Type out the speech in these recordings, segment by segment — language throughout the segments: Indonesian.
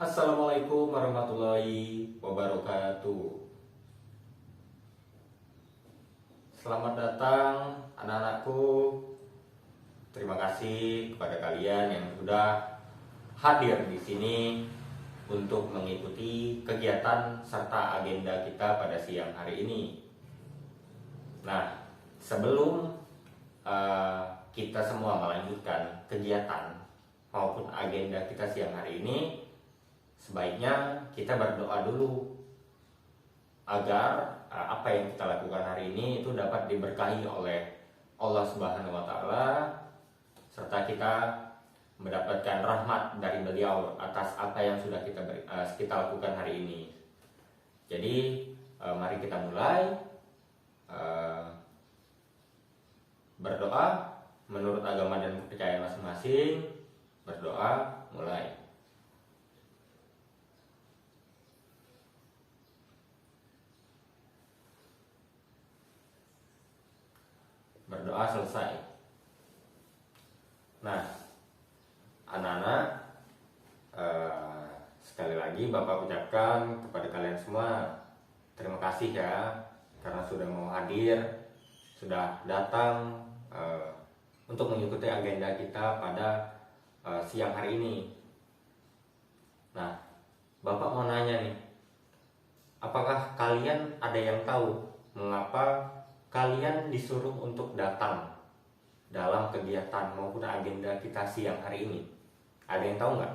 Assalamualaikum warahmatullahi wabarakatuh. Selamat datang anak-anakku. Terima kasih kepada kalian yang sudah hadir di sini untuk mengikuti kegiatan serta agenda kita pada siang hari ini. Nah, sebelum kita semua melanjutkan kegiatan maupun agenda kita siang hari ini, sebaiknya kita berdoa dulu agar apa yang kita lakukan hari ini itu dapat diberkahi oleh Allah Subhanahu wa Ta'ala, serta kita mendapatkan rahmat dari beliau atas apa yang sudah kita lakukan hari ini. Jadi mari kita mulai berdoa menurut agama dan kepercayaan masing-masing. Berdoa mulai. Berdoa selesai. Nah, anak-anak, sekali lagi Bapak ucapkan kepada kalian semua terima kasih ya, karena sudah mau hadir, sudah datang untuk mengikuti agenda kita pada siang hari ini. Nah, Bapak mau nanya nih, apakah kalian ada yang tahu mengapa kalian disuruh untuk datang dalam kegiatan maupun agenda kita siang hari ini? Ada yang tahu nggak?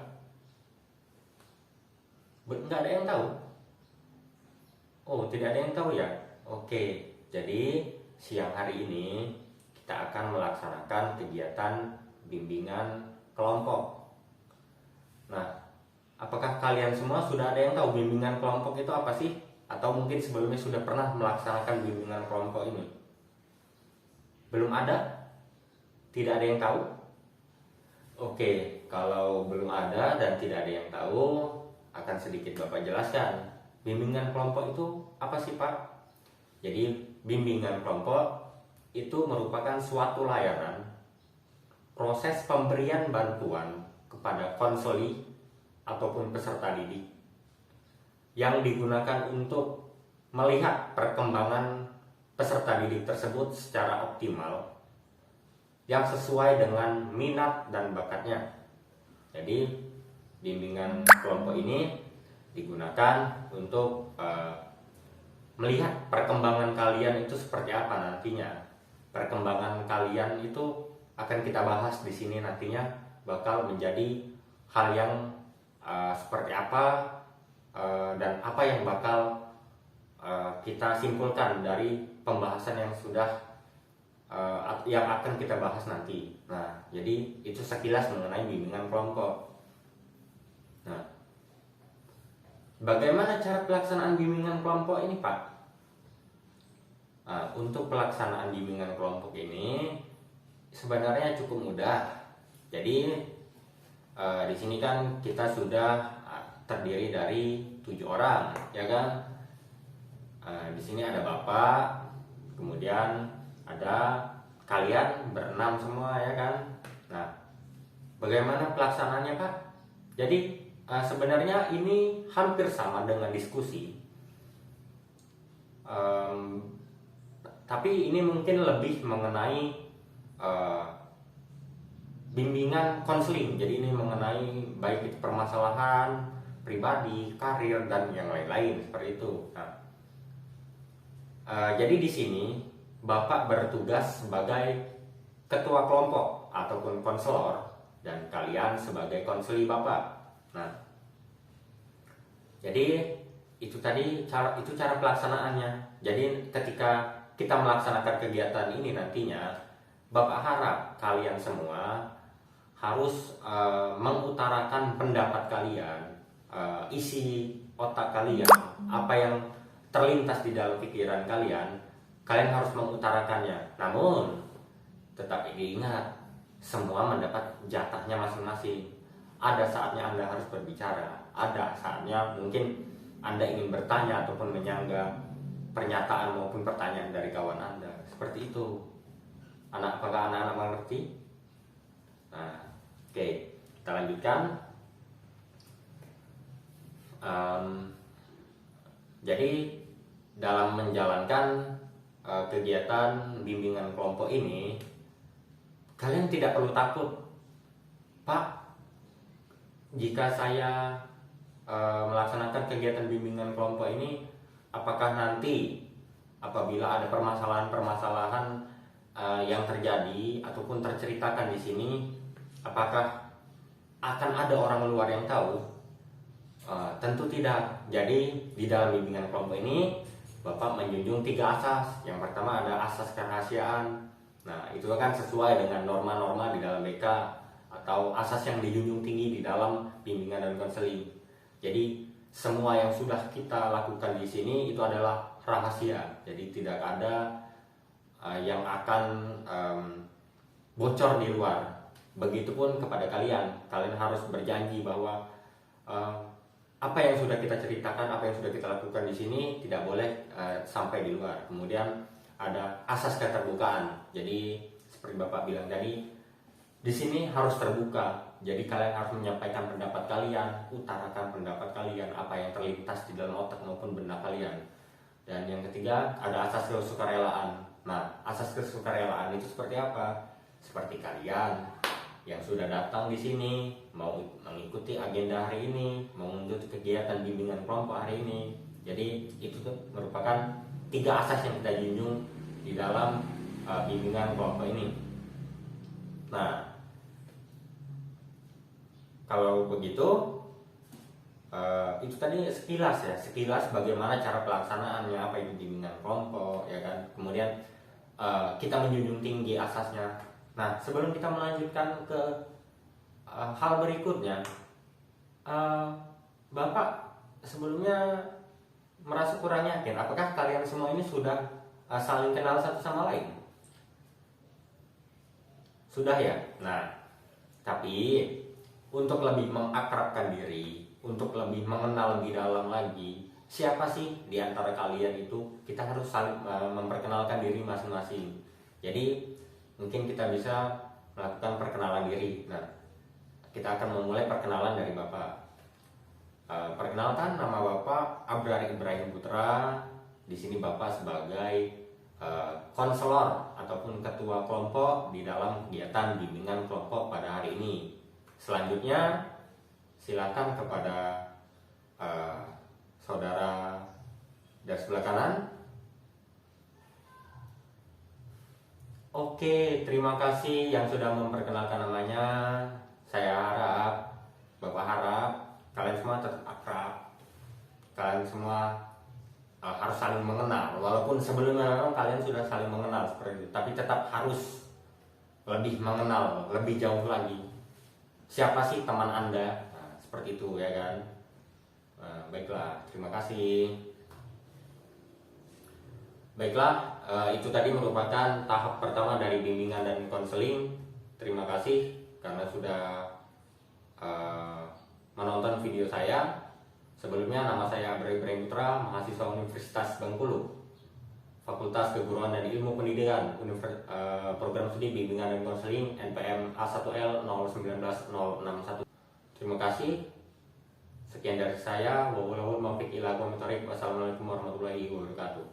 Nggak ada yang tahu? Oh, tidak ada yang tahu ya? Oke, jadi siang hari ini kita akan melaksanakan kegiatan bimbingan kelompok. Nah, apakah kalian semua sudah ada yang tahu bimbingan kelompok itu apa sih? Atau mungkin sebelumnya sudah pernah melaksanakan bimbingan kelompok ini? Belum ada? Tidak ada yang tahu? Oke, kalau belum ada dan tidak ada yang tahu, akan sedikit Bapak jelaskan. Bimbingan kelompok itu apa sih, Pak? Jadi, bimbingan kelompok itu merupakan suatu layanan proses pemberian bantuan kepada konseli ataupun peserta didik yang digunakan untuk melihat perkembangan peserta didik tersebut secara optimal yang sesuai dengan minat dan bakatnya. Jadi bimbingan kelompok ini digunakan untuk melihat perkembangan kalian itu seperti apa nantinya. Perkembangan kalian itu akan kita bahas di sini nantinya, bakal menjadi hal yang seperti apa dan apa yang bakal kita simpulkan dari pembahasan yang sudah yang akan kita bahas nanti. Nah, jadi itu sekilas mengenai bimbingan kelompok. Nah, bagaimana cara pelaksanaan bimbingan kelompok ini, Pak? Nah, untuk pelaksanaan bimbingan kelompok ini sebenarnya cukup mudah. Jadi di sini kan kita sudah terdiri dari 7 orang, ya kan? Di sini ada Bapak, kemudian ada kalian berenam semua, ya kan? Nah, bagaimana pelaksanaannya, Pak? Jadi sebenarnya ini hampir sama dengan diskusi, tapi ini mungkin lebih mengenai bimbingan konseling. Jadi ini mengenai baik itu permasalahan pribadi, karir, dan yang lain-lain seperti itu. Nah, jadi di sini Bapak bertugas sebagai ketua kelompok ataupun konselor dan kalian sebagai konseli Bapak. Nah, jadi itu tadi cara pelaksanaannya. Jadi ketika kita melaksanakan kegiatan ini nantinya, Bapak harap kalian semua harus mengutarakan pendapat kalian, isi otak kalian, apa yang terlintas di dalam pikiran kalian harus mengutarakannya. Namun tetap diingat, semua mendapat jatahnya masing-masing. Ada saatnya Anda harus berbicara, ada saatnya mungkin Anda ingin bertanya ataupun menyangga pernyataan maupun pertanyaan dari kawan Anda. Seperti itu. Apakah anak-anak mengerti? Nah, oke, kita lanjutkan. Em, jadi dalam menjalankan kegiatan bimbingan kelompok ini, kalian tidak perlu takut, Pak. Jika saya melaksanakan kegiatan bimbingan kelompok ini, apakah nanti apabila ada permasalahan-permasalahan yang terjadi ataupun terceritakan di sini, apakah akan ada orang luar yang tahu? Tentu tidak. Jadi di dalam bimbingan kelompok ini Bapak menjunjung 3 asas. Yang pertama ada asas kerahasiaan. Nah, itu kan sesuai dengan norma-norma di dalam BK atau asas yang dijunjung tinggi di dalam bimbingan dan konseling. Jadi semua yang sudah kita lakukan di sini itu adalah rahasia. Jadi tidak ada yang akan bocor di luar. Begitupun kepada kalian harus berjanji bahwa apa yang sudah kita ceritakan, apa yang sudah kita lakukan di sini tidak boleh sampai di luar. Kemudian ada asas keterbukaan. Jadi seperti Bapak bilang tadi, di sini harus terbuka. Jadi kalian harus menyampaikan pendapat kalian, utarakan pendapat kalian, apa yang terlintas di dalam otak maupun benak kalian. Dan yang ketiga ada asas kesukarelaan. Nah, asas kesukarelaan itu seperti apa? Seperti kalian yang sudah datang di sini, mau mengikuti agenda hari ini, mau mengikuti kegiatan bimbingan kelompok hari ini. Jadi itu tuh merupakan 3 asas yang kita junjung di dalam bimbingan kelompok ini. Nah, kalau begitu itu tadi sekilas bagaimana cara pelaksanaannya, apa itu bimbingan kelompok, ya kan. Kemudian kita menjunjung tinggi asasnya. Nah, sebelum kita melanjutkan ke hal berikutnya, Bapak sebelumnya merasa kurang yakin, apakah kalian semua ini sudah saling kenal satu sama lain? Sudah ya? Nah, tapi untuk lebih mengakrabkan diri, untuk lebih mengenal lebih dalam lagi, siapa sih di antara kalian itu, kita harus saling memperkenalkan diri masing-masing. Jadi mungkin kita bisa melakukan perkenalan diri. Nah, kita akan memulai perkenalan dari Bapak. Perkenalkan, nama Bapak Abrar Ibrahim Putra. Di sini Bapak sebagai konselor ataupun ketua kelompok di dalam kegiatan bimbingan kelompok pada hari ini. Selanjutnya silakan kepada saudara dari sebelah kanan. Oke, terima kasih yang sudah memperkenalkan namanya. Bapak harap kalian semua tetap akrab. Kalian semua harus saling mengenal. Walaupun sebelumnya memang kalian sudah saling mengenal seperti itu, tapi tetap harus lebih mengenal, lebih jauh lagi. Siapa sih teman Anda? Nah, seperti itu ya kan. Baiklah, terima kasih. Baiklah, itu tadi merupakan tahap pertama dari bimbingan dan konseling. Terima kasih karena sudah menonton video saya. Sebelumnya nama saya Abrar Ibrahim Putra, mahasiswa Universitas Bengkulu, Fakultas Keguruan dan Ilmu Pendidikan, Program Studi Bimbingan dan Konseling NPM A1L 019061. Terima kasih. Sekian dari saya. Wassalamualaikum warahmatullahi wabarakatuh.